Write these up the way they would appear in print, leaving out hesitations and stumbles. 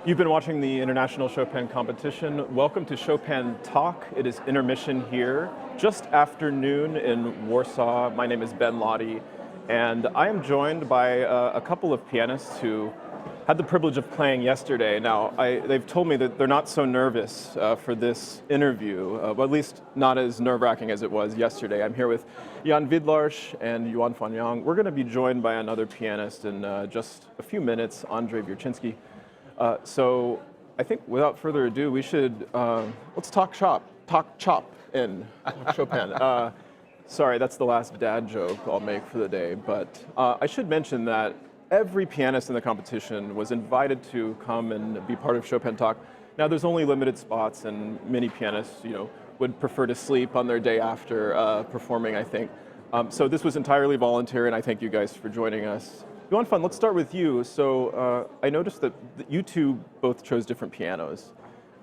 You've been watching the International Chopin Competition. Welcome to Chopin Talk. It is intermission here, just after noon in Warsaw. My name is Ben Lottie, and I am joined by a couple of pianists who had the privilege of playing yesterday. Now, they've told me that they're not so nervous for this interview, but at least not as nerve-wracking as it was yesterday. I'm here with Jan Widlarz and Yuanfan. We're going to be joined by another pianist in just a few minutes, Andrzej Wierciński. So I think without further ado, we should, let's talk chop in Chopin. Sorry, that's the last dad joke I'll make for the day, but I should mention that every pianist in the competition was invited to come and be part of Chopin Talk. Now there's only limited spots and many pianists, would prefer to sleep on their day after performing, I think. So this was entirely voluntary, and I thank you guys for joining us. Yuanfan, let's start with you. So I noticed that you two both chose different pianos.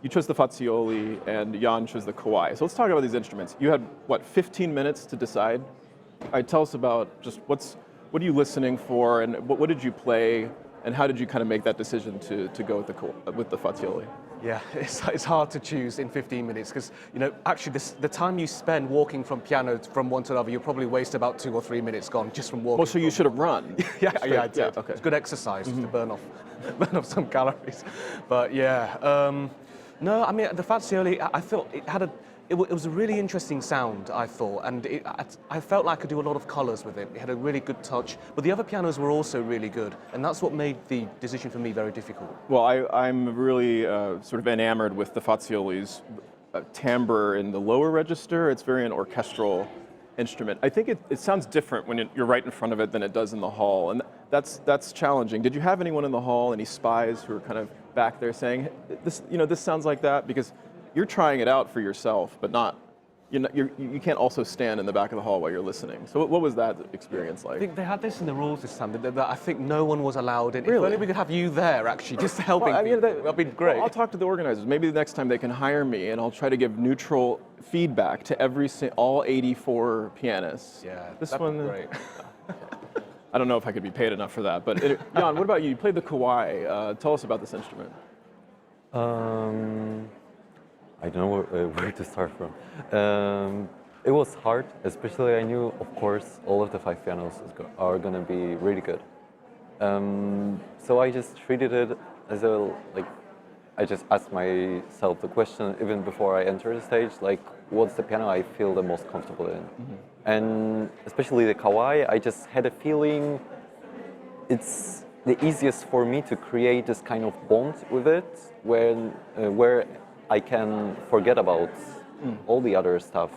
You chose the Fazioli and Jan chose the Kawai. So let's talk about these instruments. You had, 15 minutes to decide? Tell us about just what are you listening for, and what did you play, and how did you kind of make that decision to go with the Fazioli? Yeah, it's hard to choose in 15 minutes because, actually the time you spend walking from piano from one to another, you'll probably waste about 2 or 3 minutes gone just from walking. Well, so you should have run. yeah, I did. Yeah, okay. It's good exercise to burn off some calories. But yeah, no, I mean, the Fazioli, I thought it was a really interesting sound, I thought, and I felt like I could do a lot of colours with it. It had a really good touch, but the other pianos were also really good, and that's what made the decision for me very difficult. Well, I'm really sort of enamored with the Fazioli's timbre in the lower register. It's very an orchestral instrument. I think it sounds different when you're right in front of it than it does in the hall, and that's challenging. Did you have anyone in the hall, any spies who were kind of back there saying, this sounds like that? Because you're trying it out for yourself, but you can't also stand in the back of the hall while you're listening. So what was that experience like? I think they had this in the rules this time, that I think no one was allowed in. Really? If only we could have you there, actually, just helping people. That'd be great. Well, I'll talk to the organizers. Maybe the next time they can hire me, and I'll try to give neutral feedback to all 84 pianists. Yeah, this that'd one, be great. I don't know if I could be paid enough for that, but Jan, what about you? You played the Kawai. Tell us about this instrument. I don't know where to start from. It was hard, especially I knew, of course, all of the 5 pianos are going to be really good. So I just treated it as I just asked myself the question, even before I entered the stage, what's the piano I feel the most comfortable in? Mm-hmm. And especially the Kawai, I just had a feeling it's the easiest for me to create this kind of bond with it, where I can forget about all the other stuff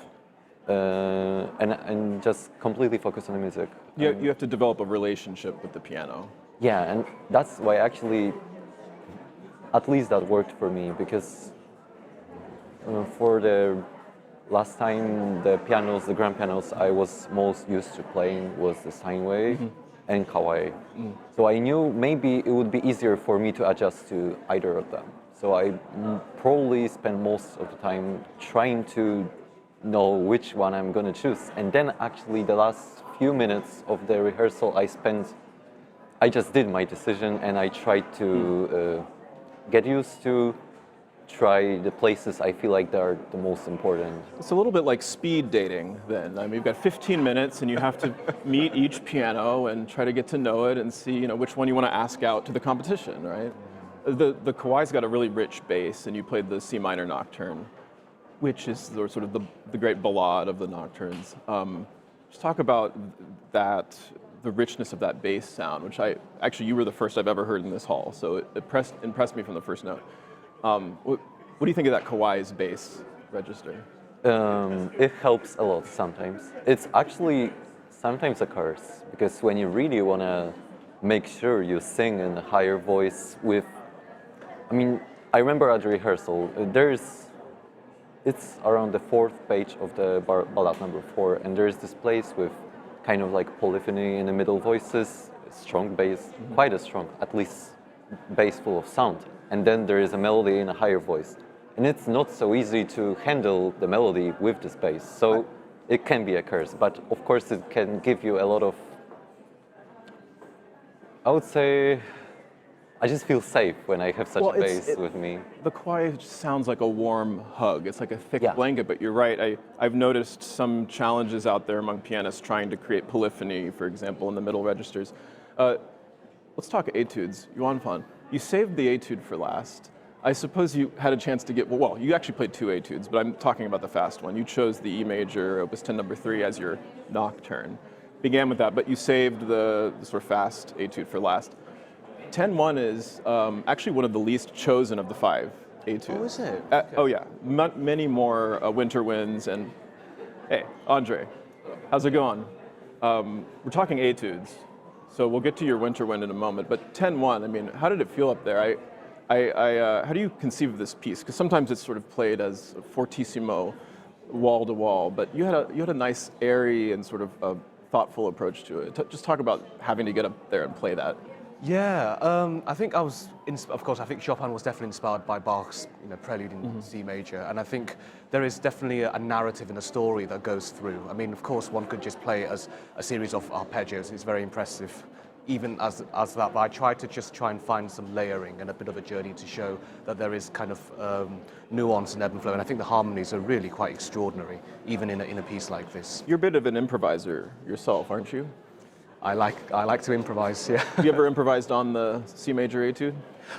and just completely focus on the music. You have to develop a relationship with the piano. Yeah, and that's why actually, at least that worked for me, because for the last time the grand pianos I was most used to playing was the Steinway and Kawai. So I knew maybe it would be easier for me to adjust to either of them. So I probably spend most of the time trying to know which one I'm going to choose. And then actually the last few minutes of the rehearsal I just did my decision, and I tried to get used to try the places I feel like they're the most important. It's a little bit like speed dating then. I mean, you've got 15 minutes and you have to meet each piano and try to get to know it and see which one you want to ask out to the competition, right? The Kawai's got a really rich bass, and you played the C minor nocturne, which is sort of the great ballade of the nocturnes. Just talk about that, the richness of that bass sound, which you were the first I've ever heard in this hall, so it impressed me from the first note. What do you think of that Kawai's bass register? It helps a lot sometimes. It's actually sometimes a curse, because when you really want to make sure you sing in a higher voice I remember at the rehearsal, it's around the 4th page of the ballad number 4, and there's this place with kind of like polyphony in the middle voices, strong bass, quite a strong, at least bass full of sound. And then there is a melody in a higher voice. And it's not so easy to handle the melody with this bass. So it can be a curse, but of course it can give you a lot of, I would say, I just feel safe when I have such Well, a bass with me. The quiet just sounds like a warm hug. It's like a thick Yeah. blanket, but you're right. I've noticed some challenges out there among pianists trying to create polyphony, for example, in the middle registers. Let's talk etudes. Yuanfan, you saved the etude for last. I suppose you had a chance to get, well, you actually played two etudes, but I'm talking about the fast one. You chose the E major, Opus 10 number 3 as your nocturne. Began with that, but you saved the sort of fast etude for last. 10-1 is actually one of the least chosen of the 5 etudes. Oh, is it? Okay. Oh yeah, many more winter winds and, hey, Andrzej, how's it going? We're talking etudes, so we'll get to your winter wind in a moment, but 10-1, I mean, how did it feel up there? How do you conceive of this piece? Because sometimes it's sort of played as fortissimo, wall to wall, but you had a nice airy and sort of a thoughtful approach to it. Just talk about having to get up there and play that. Yeah, I think of course, I think Chopin was definitely inspired by Bach's Prelude in C major, and I think there is definitely a narrative and a story that goes through. I mean, of course, one could just play it as a series of arpeggios. It's very impressive, even as that, but I tried to just try and find some layering and a bit of a journey to show that there is kind of nuance and ebb and flow, and I think the harmonies are really quite extraordinary, even in a piece like this. You're a bit of an improviser yourself, aren't you? I like to improvise, yeah. Have you ever improvised on the C major etude?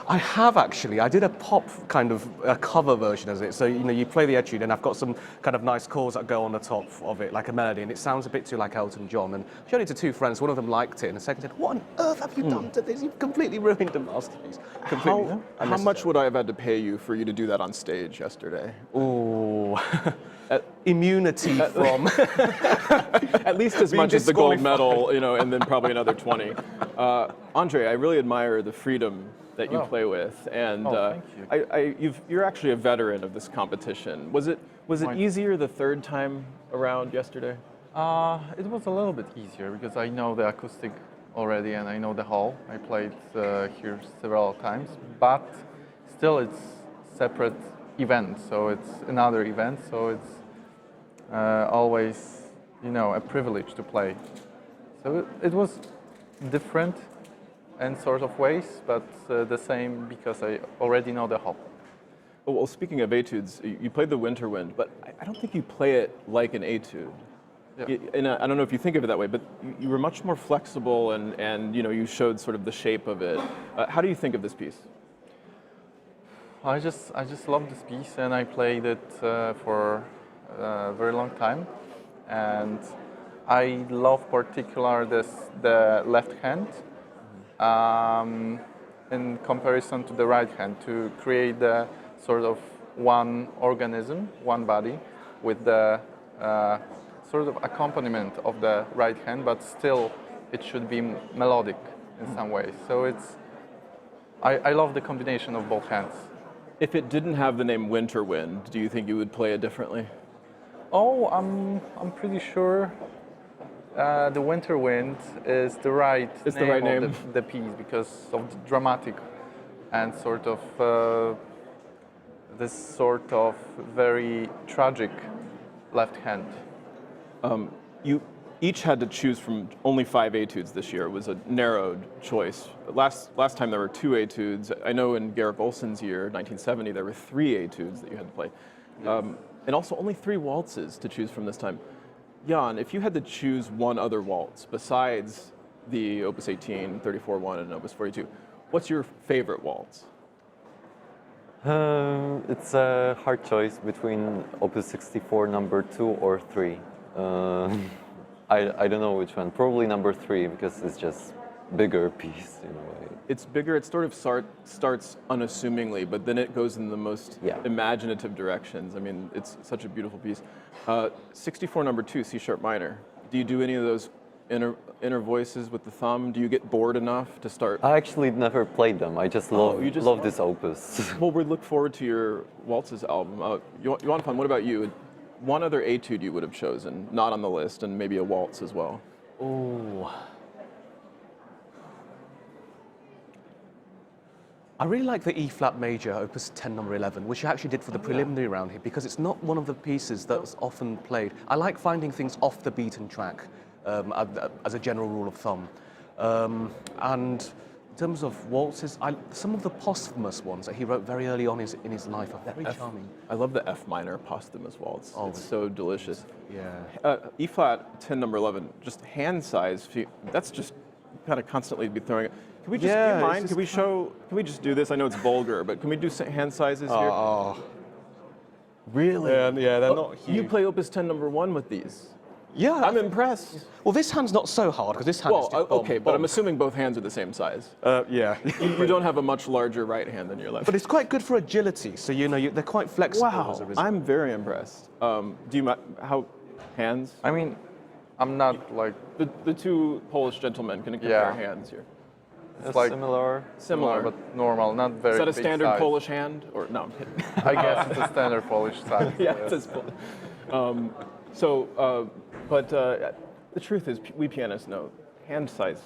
I have actually. I did a pop kind of a cover version of it. So you play the etude, and I've got some kind of nice chords that go on the top of it, like a melody, and it sounds a bit too like Elton John. And I showed it to 2 friends. One of them liked it, and the second said, "What on earth have you done to this? You've completely ruined a masterpiece." Completely. How much would I have had to pay you for you to do that on stage yesterday? Ooh. Immunity from. At least as much as the gold medal, and then probably another 20. Andrzej, I really admire the freedom that you play with, and thank you. you're actually a veteran of this competition. Was it easier the third time around yesterday? It was a little bit easier because I know the acoustic already and I know the hall. I played here several times, but still it's separate event, so it's another event, so it's always, a privilege to play. So it was different in sort of ways, but the same because I already know the hall. Well, speaking of etudes, you played the Winter Wind, but I don't think you play it like an etude. Yeah. And I don't know if you think of it that way, but you were much more flexible and you showed sort of the shape of it. How do you think of this piece? I just love this piece, and I played it for a very long time, and I love particular the left hand in comparison to the right hand, to create the sort of one organism, one body, with the sort of accompaniment of the right hand, but still it should be melodic in some ways. So I love the combination of both hands. If it didn't have the name Winter Wind, do you think you would play it differently? Oh, I'm pretty sure the Winter Wind is the right name of the piece because of the dramatic and sort of this sort of very tragic left hand. You each had to choose from only 5 etudes this year. It was a narrowed choice. Last time there were 2 etudes. I know in Garrick Olson's year, 1970, there were 3 etudes that you had to play. And also only 3 waltzes to choose from this time. Jan, if you had to choose one other waltz besides the Opus 18, 34-1, and Opus 42, what's your favorite waltz? It's a hard choice between Opus 64 number 2 or 3. I don't know which one. Probably number 3 because it's just bigger piece in a way. It's bigger. It sort of starts unassumingly, but then it goes in the most imaginative directions. I mean, it's such a beautiful piece. 64 number 2, C sharp minor. Do you do any of those inner voices with the thumb? Do you get bored enough to start? I actually never played them. I just love this opus. Well, we look forward to your waltzes album. Yuanfan, what about you? One other etude you would have chosen, not on the list, and maybe a waltz as well. Oh. I really like the E-flat major, Opus 10 number 11, which I actually did for the preliminary round here, because it's not one of the pieces that's often played. I like finding things off the beaten track, as a general rule of thumb. And in terms of waltzes, some of the posthumous ones that he wrote very early on in his life are very charming. I love the F minor posthumous waltz. Oh, it's so delicious. Yeah. E flat 10 number 11, just hand size. That's just kind of constantly be throwing it. Can we just, do you mind? Can we just do this? I know it's vulgar, but can we do hand sizes here? Oh. Really? Yeah, they're not huge. You play Opus 10 number 1 with these. Yeah. I'm impressed. Well, this hand's not so hard because this hand is just okay, but I'm assuming both hands are the same size. Yeah. You don't have a much larger right hand than your left. But it's quite good for agility, so they're quite flexible as a result. I'm very impressed. Do you how hands? I mean, I'm not like The two Polish gentlemen can compare hands here. it's like Similar. but normal, not very. Is that a big standard size. Polish hand or no? I'm kidding. I guess it's a standard Polish size. Yeah, it says Polish. But the truth is, we pianists know hand size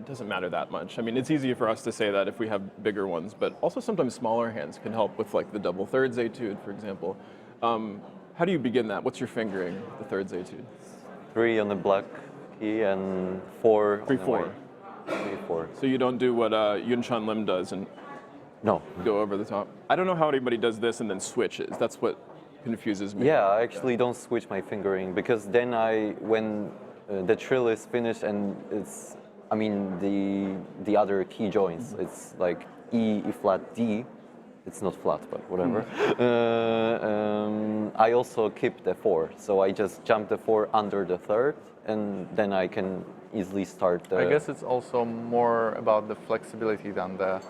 doesn't matter that much. I mean, it's easy for us to say that if we have bigger ones, but also sometimes smaller hands can help with like the double thirds etude, for example. How do you begin that? What's your fingering, the thirds etude? 3 on the black key and 4 3, on the 4. white. 3, 4. So you don't do what Yuanfan Lim does and No. go over the top. I don't know how anybody does this and then switches. That's what confuses me. Yeah, I actually don't switch my fingering because then when the trill is finished and it's, I mean, the other key joins, it's like E flat, D. It's not flat, but whatever. I also keep the 4, so I just jump the 4 under the third, and then I can easily start the. I guess it's also more about the flexibility than the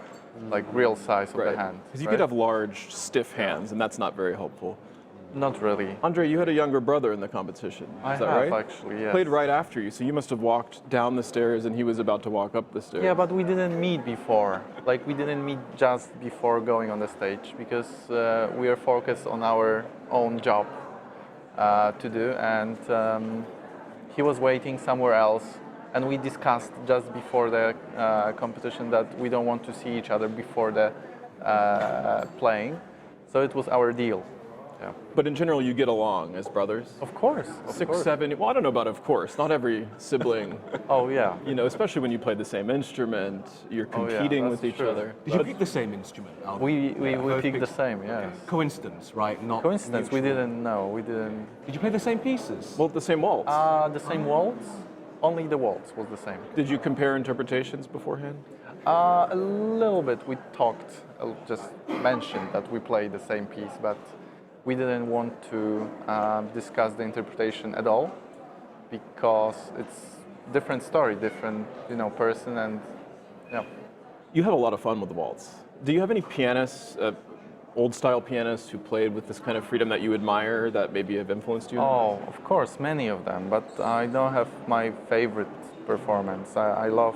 like real size of the hand. Because you could have large, stiff hands, and that's not very helpful. Not really. Andre, you had a younger brother in the competition. I Is that have right? actually, yes. Played right after you, so you must have walked down the stairs and he was about to walk up the stairs. Yeah, but we didn't meet before. Like we didn't meet just before going on the stage because we are focused on our own job to do, and he was waiting somewhere else. And we discussed just before the competition that we don't want to see each other before the playing, so it was our deal. Yeah. But in general, you get along as brothers? Of course. 6, 7, well, I don't know about of course. Not every sibling, Oh yeah. you know, especially when you play the same instrument, you're competing that's with each true. other. Did you pick the same instrument? We picked the same. Yes. Coincidence, right? Not Coincidence. We mutual. didn't know. We didn't. Did you play the same pieces? Well, the same waltz. The same waltz. Only the waltz was the same. Did you compare interpretations beforehand? A little bit. We talked, just mentioned that we played the same piece, but we didn't want to discuss the interpretation at all because it's different story, different person, and yeah. You have a lot of fun with the waltz. Do you have any pianists, old-style pianists who played with this kind of freedom that you admire that maybe have influenced you? Oh, of course, many of them, but I don't have my favorite performance. I love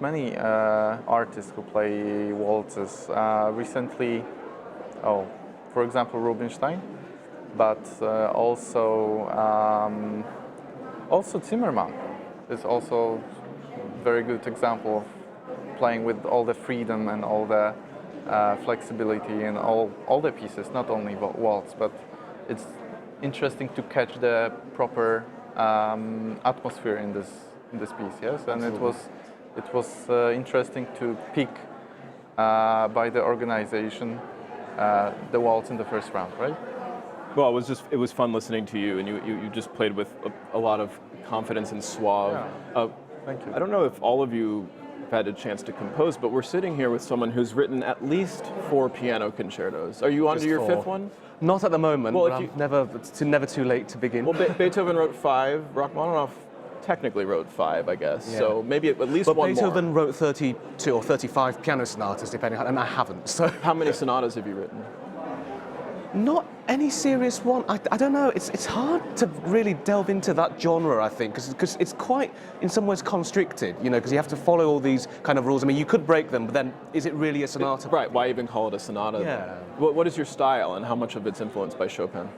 many artists who play waltzes. Recently, for example, Rubinstein, but also Zimmerman is also a very good example of playing with all the freedom and all the flexibility in all the pieces, not only waltz, but it's interesting to catch the proper atmosphere in this piece. Yes, and Absolutely. it was interesting to pick by the organization the waltz in the first round, right? Well, it was fun listening to you, and you just played with a lot of confidence and suave. Yeah. Thank you. I don't know if all of you have had a chance to compose, but we're sitting here with someone who's written at least 4 piano concertos. Are you on to your 4. 5th one? Not at the moment. Well, Well, if it's never too late to begin. Well, Beethoven wrote 5. Rachmaninoff technically wrote 5, I guess. Yeah. So maybe at least But one Beethoven more. wrote 32 or 35 piano sonatas, depending on, and I haven't. So How many sonatas have you written? not any serious one. I don't know. It's hard to really delve into that genre, I think, because it's quite, in some ways, constricted. Because you have to follow all these kind of rules. I mean, you could break them, but then is it really a sonata? Right, why even call it a sonata? Yeah. What is your style, and how much of it's influenced by Chopin?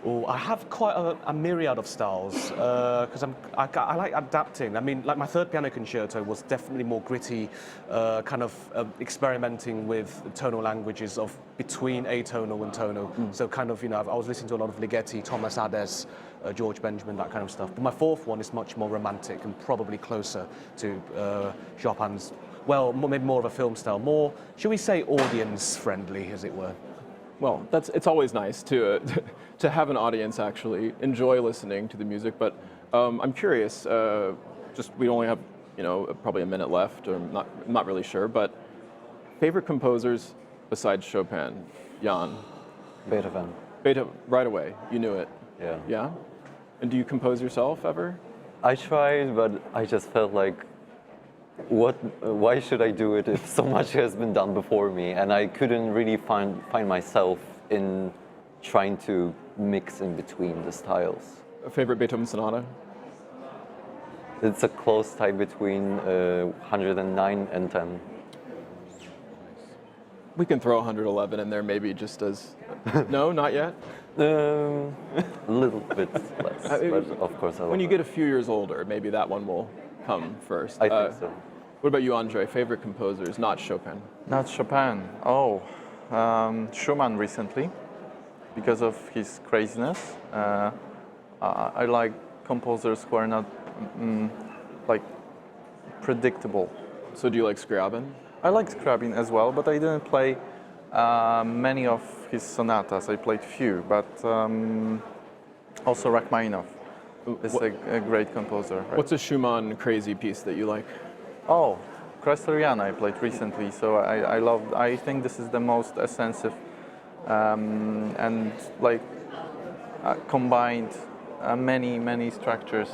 Oh, I have quite a myriad of styles because I like adapting. I mean, like my third piano concerto was definitely more gritty, kind of experimenting with tonal languages of between atonal and tonal. So kind of, I was listening to a lot of Ligeti, Thomas Adès, George Benjamin, that kind of stuff. But my fourth one is much more romantic and probably closer to Chopin's, well, maybe more of a film style, more, shall we say, audience-friendly, as it were. Well, it's always nice to to have an audience actually enjoy listening to the music. But I'm curious. We only have probably a minute left, or not really sure. But favorite composers besides Chopin, Jan? Beethoven. Beethoven, right away. You knew it. Yeah. Yeah. And do you compose yourself ever? I tried, but I just felt like, why should I do it if so much has been done before me? And I couldn't really find myself in trying to mix in between the styles. A favorite Beethoven sonata? It's a close tie between 109 and 10. We can throw 111 in there, maybe just as... No, not yet? A little bit less, but of course I love When you it. get a few years older, maybe that one will come first. I think so. What about you, Andrzej? Favorite composers, not Chopin? Not Chopin. Oh, Schumann recently, because of his craziness. I like composers who are not like predictable. So do you like Scriabin? I like Scriabin as well, but I didn't play many of his sonatas. I played few, but also Rachmaninoff is a great composer. Right? What's a Schumann crazy piece that you like? Oh, Kreisleriana I played recently, so I think this is the most extensive and like combined many structures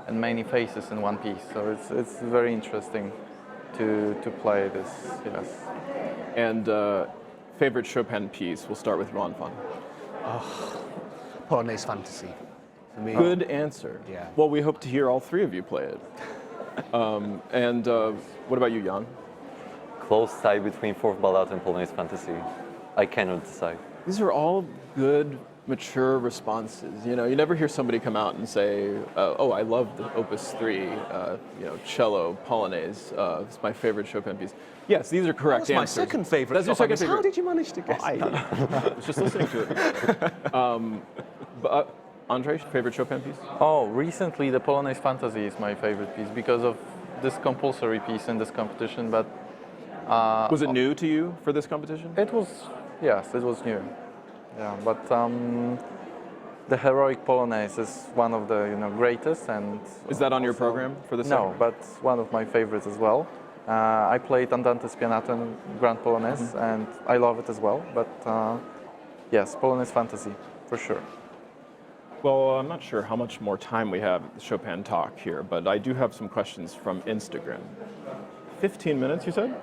and many faces in one piece. So it's very interesting to play this. Yes. And favorite Chopin piece? We'll start with Yuanfan. Polonaise Fantasy. For me. Good answer. Yeah. Well, we hope to hear all three of you play it. And what about you, Jan? Close tie between Fourth Ballade and Polonaise Fantasy. I cannot decide. These are all good, mature responses. You never hear somebody come out and say, "Oh, I love the Opus 3, cello Polonaise. It's my favorite Chopin piece." Yes, these are correct That's my answers. second favorite. That's your second favorite. How did you manage to guess that? I was just listening to it. Andrzej, favorite Chopin piece? Oh, recently the Polonaise Fantasy is my favorite piece because of this compulsory piece in this competition. But Was it new to you for this competition? it was new. Yeah, but the heroic Polonaise is one of the greatest, and Is that on your also- program for this? No, but one of my favorites as well. I played Andante Spianato and Grand Polonaise, and I love it as well. But yes, Polonaise Fantasy for sure. Well, I'm not sure how much more time we have at the Chopin Talk here, but I do have some questions from Instagram. 15 minutes, you said?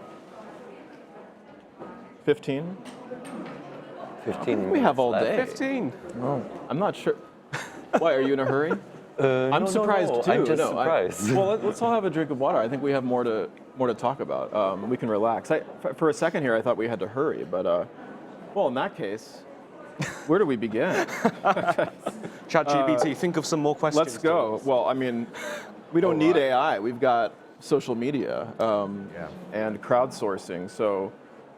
15? 15 We have all minutes day. left. 15. I'm not sure. Why, are you in a hurry? I'm no, surprised no, too. I'm just No, surprised. Well, let's all have a drink of water. I think we have more to talk about. We can relax. For a second here, I thought we had to hurry, but well, in that case, where do we begin? ChatGPT, think of some more questions. Let's go. Well, I mean, we don't need AI. We've got social media and crowdsourcing. So,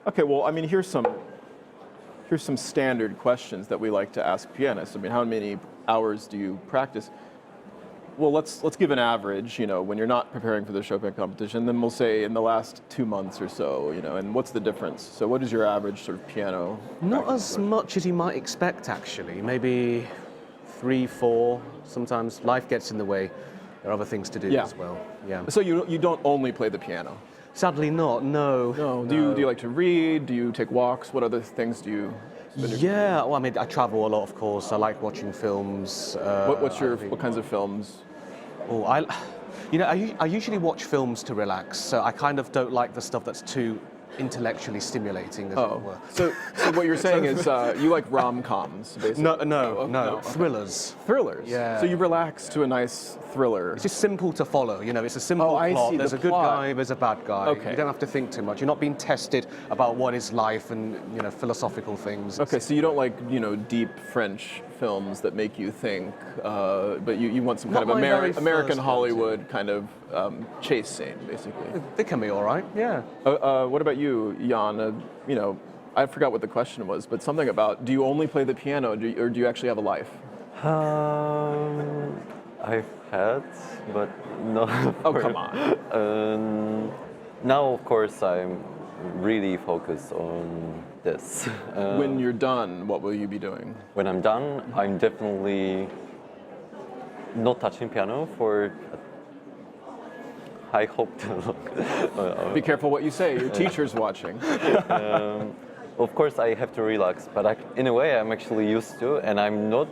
okay. Well, I mean, here's some standard questions that we like to ask pianists. I mean, how many hours do you practice? Well, let's give an average, when you're not preparing for the Chopin competition, then we'll say in the last 2 months or so, and what's the difference? So what is your average sort of piano Not practice as like? much as you might expect, actually. Maybe 3, 4. Sometimes life gets in the way. There are other things to do Yeah. as well. Yeah. So you don't only play the piano? Sadly not, no. No. Do you like to read? Do you take walks? What other things do you spend your- Yeah, well, I mean, I travel a lot, of course. I like watching films. What kinds of films? Oh, I usually watch films to relax, so I kind of don't like the stuff that's too intellectually stimulating, as it were. So what you're saying is you like rom-coms, basically? No, thrillers. Thrillers? Yeah. So you relax to a nice thriller. It's just simple to follow, you know, it's a simple I plot. see, There's the a good plot. guy, there's a bad guy. Okay. You don't have to think too much. You're not being tested about what is life and, you know, philosophical things. Okay, so you don't like, you know, deep French films that make you think, but you want some kind Not of my very first American ones, Hollywood kind of chase scene, basically. They can be all right, yeah. What about you, Jan? You know, I forgot what the question was, but something about, do you only play the piano, or do you actually have a life? I've had, but no. Oh, come on. Now, of course, I'm really focused on this. When you're done, what will you be doing? When I'm done, I'm definitely not touching piano for, I hope, Be careful what you say, your teacher's watching. Of course, I have to relax, but in a way, I'm actually used to, and I'm not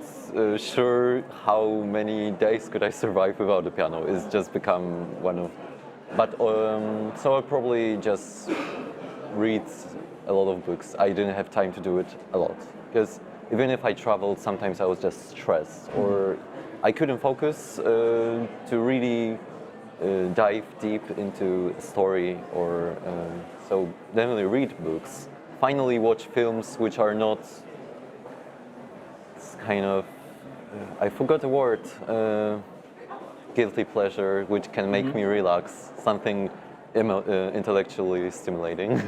sure how many days could I survive without the piano. It's just become one of, but so I'll probably just read a lot of books. I didn't have time to do it a lot, because even if I traveled, sometimes I was just stressed, or I couldn't focus to really dive deep into a story, or so definitely read books. Finally watch films which are not, it's kind of, I forgot the word, guilty pleasure, which can make me relax, something intellectually stimulating.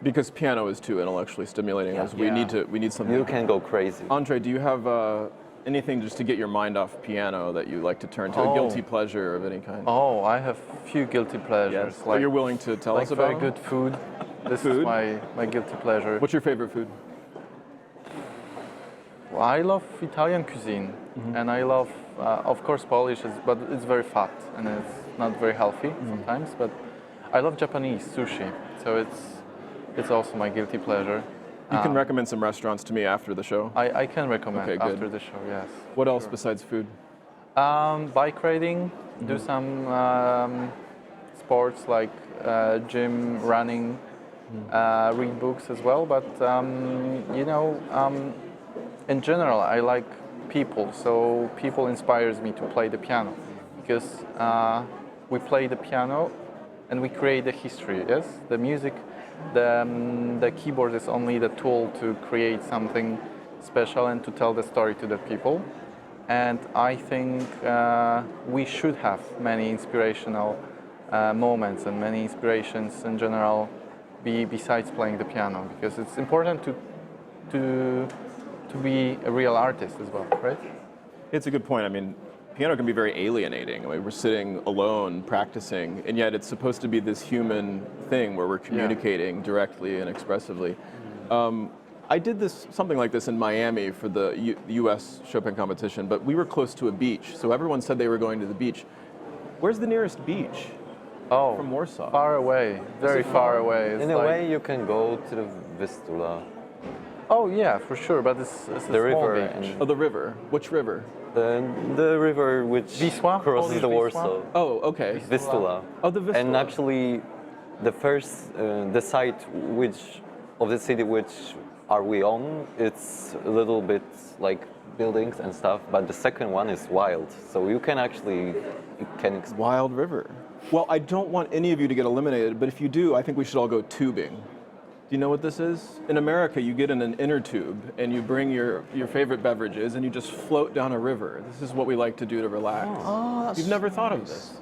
Because piano is too intellectually stimulating, as we need something. You can go crazy. Andrzej, do you have anything just to get your mind off piano that you like to turn to, a guilty pleasure of any kind? Oh, I have few guilty pleasures. Yes. You're willing to tell us about very good food. This Food? is my guilty pleasure. What's your favorite food? Well, I love Italian cuisine, and I love, of course, Polish, but it's very fat and it's not very healthy sometimes. But I love Japanese sushi, so it's also my guilty pleasure. You can recommend some restaurants to me after the show. I can recommend Okay, good. after the show. Yes. What else besides food? Bike riding, do some sports like gym, running, read books as well. But you know, in general, I like people. So people inspires me to play the piano, because we play the piano and we create the history. Yes, the music, the keyboard is only the tool to create something special and to tell the story to the people. And I think we should have many inspirational moments and many inspirations in general besides playing the piano, because it's important to be a real artist as well, right? It's a good point. I mean, piano can be very alienating. I mean, we're sitting alone practicing, and yet it's supposed to be this human thing where we're communicating directly and expressively. I did something like this in Miami for the U.S. Chopin competition, but we were close to a beach, so everyone said they were going to the beach. Where's the nearest beach? Oh, from Warsaw. Far away, very far away. In a way, you can go to the Vistula. Oh yeah, for sure, but it's a small river beach. Oh, the river. Which river? The river which Wisła? crosses the Polish Warsaw. Wisła? Oh, okay. Vistula. Oh, the Vistula. And actually, the site of the city which are we on, it's a little bit like buildings and stuff, but the second one is wild. So you can Wild River. Well, I don't want any of you to get eliminated, but if you do, I think we should all go tubing. Do you know what this is? In America, you get in an inner tube and you bring your favorite beverages and you just float down a river. This is what we like to do to relax. You've never thought of this?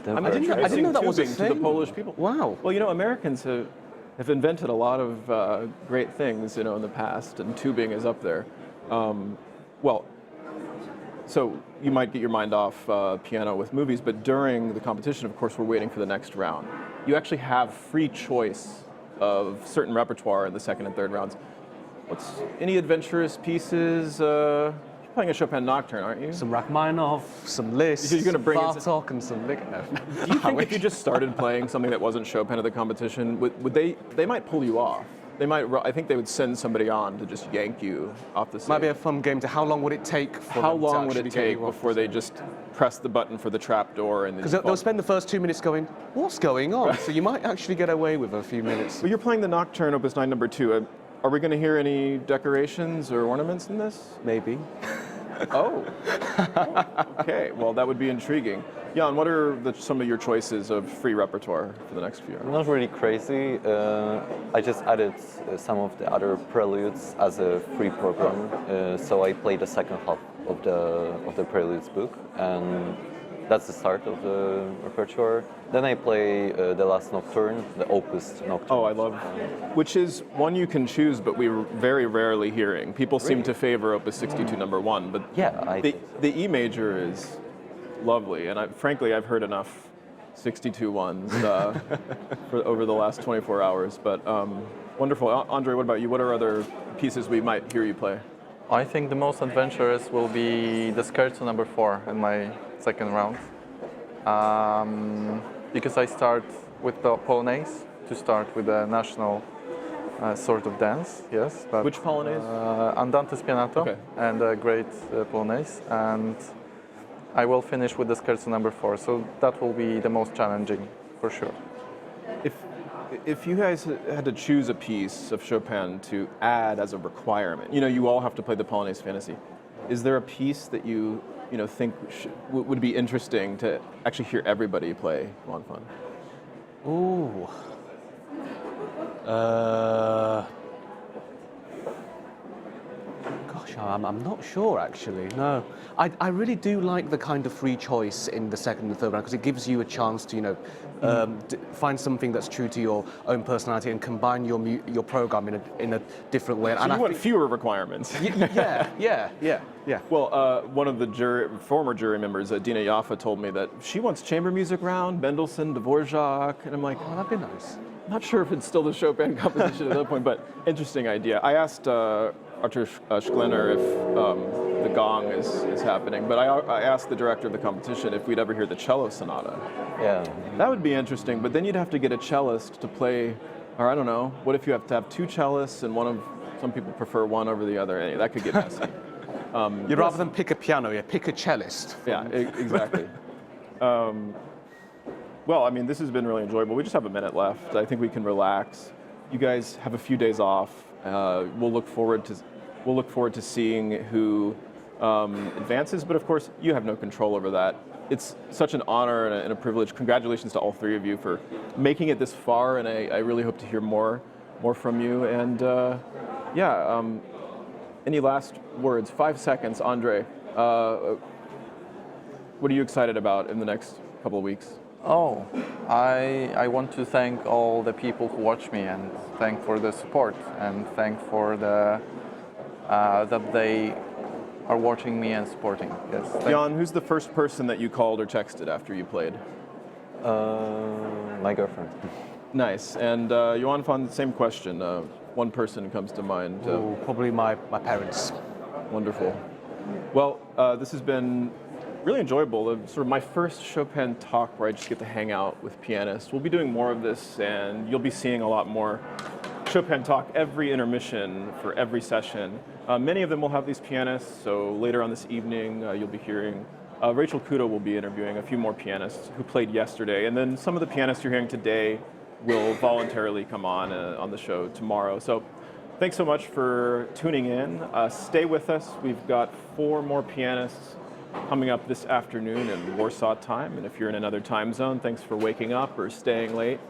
I'm I didn't know that was a tubing to the thing. Polish people. Wow. Well, you know, Americans have invented a lot of great things, you know, in the past, and tubing is up there. So you might get your mind off piano with movies, but during the competition, of course, we're waiting for the next round. You actually have free choice of certain repertoire in the second and third rounds. Any adventurous pieces? You're playing a Chopin nocturne, aren't you? Some Rachmaninoff, some Liszt, You're gonna bring in Bartok, and some Lick. No. Do you think if you just started playing something that wasn't Chopin at the competition, would they might pull you off? They might. I think they would send somebody on to just yank you off the stage. Might be a fun game to how long would it take for How them to long would actually it get take you off before the they stage? just press the button for the trap door and then? Because they'll spend the first 2 minutes going, what's going on? So you might actually get away with a few minutes. Well, you're playing the Nocturne, Opus 9, number 2. Are we going to hear any decorations or ornaments in this? Maybe. Oh. Okay. Well, that would be intriguing. Jan, what are some of your choices of free repertoire for the next few hours? Not really crazy. I just added some of the other preludes as a free program. So I played the second half of the preludes book, and that's the start of the repertoire. Then I play the last Nocturne, the Opus Nocturne. Oh, I love, which is one you can choose, but we're very rarely hearing. People seem to favor Opus 62 number 1, but Yeah, the E major is lovely, and frankly, I've heard enough 62 ones over the last 24 hours, but wonderful. Andrzej, what about you? What are other pieces we might hear you play? I think the most adventurous will be the Scherzo number 4 in my second round. Because I start with the Polonaise, to start with the national sort of dance, yes. But, Which Polonaise? Andante Spianato, Okay. and a great Polonaise. And I will finish with the Scherzo number 4, so that will be the most challenging, for sure. If you guys had to choose a piece of Chopin to add as a requirement, you all have to play the Polonaise Fantasy. Is there a piece that you think would be interesting to actually hear everybody play Yuanfan? Ooh. Gosh, I'm not sure actually. No, I really do like the kind of free choice in the second and third round because it gives you a chance to find something that's true to your own personality and combine your program in a different way. So you want fewer requirements. Yeah. Well, one of the former jury members, Dina Jaffa, told me that she wants chamber music round, Mendelssohn, Dvorak, and I'm like, Oh, that'd be nice. I'm not sure if it's still the Chopin composition at that point, but interesting idea. I asked Artur Schklener if the gong is happening, but I asked the director of the competition if we'd ever hear the cello sonata. Yeah. That would be interesting, but then you'd have to get a cellist to play, or I don't know, what if you have to have two cellists and some people prefer one over the other? Anyway, that could get messy. You'd rather than pick a piano, you pick a cellist. Yeah, exactly. Well, I mean, this has been really enjoyable. We just have a minute left. I think we can relax. You guys have a few days off. We'll look forward to seeing who advances, but of course, you have no control over that. It's such an honor and a privilege. Congratulations to all three of you for making it this far, and I really hope to hear more from you. And any last words? 5 seconds, Andrzej. What are you excited about in the next couple of weeks? Oh, I want to thank all the people who watch me and thank for the support and thank for the that they are watching me and supporting. Yes. Jan, who's the first person that you called or texted after you played? My girlfriend. Nice. And Yuanfan, same question. One person comes to mind. Probably my parents. Wonderful. Well, this has been really enjoyable. Sort of my first Chopin talk where I just get to hang out with pianists. We'll be doing more of this, and you'll be seeing a lot more Chopin talk every intermission for every session. Many of them will have these pianists, so later on this evening you'll be hearing Rachel Kudo will be interviewing a few more pianists who played yesterday, and then some of the pianists you're hearing today will voluntarily come on the show tomorrow. So thanks so much for tuning in. Stay with us. We've got 4 more pianists coming up this afternoon in Warsaw time, and if you're in another time zone, thanks for waking up or staying late.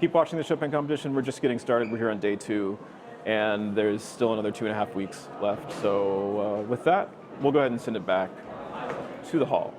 Keep watching the Chopin competition. We're just getting started. We're here on day 2, and there's still another 2.5 weeks left. So with that, we'll go ahead and send it back to the hall.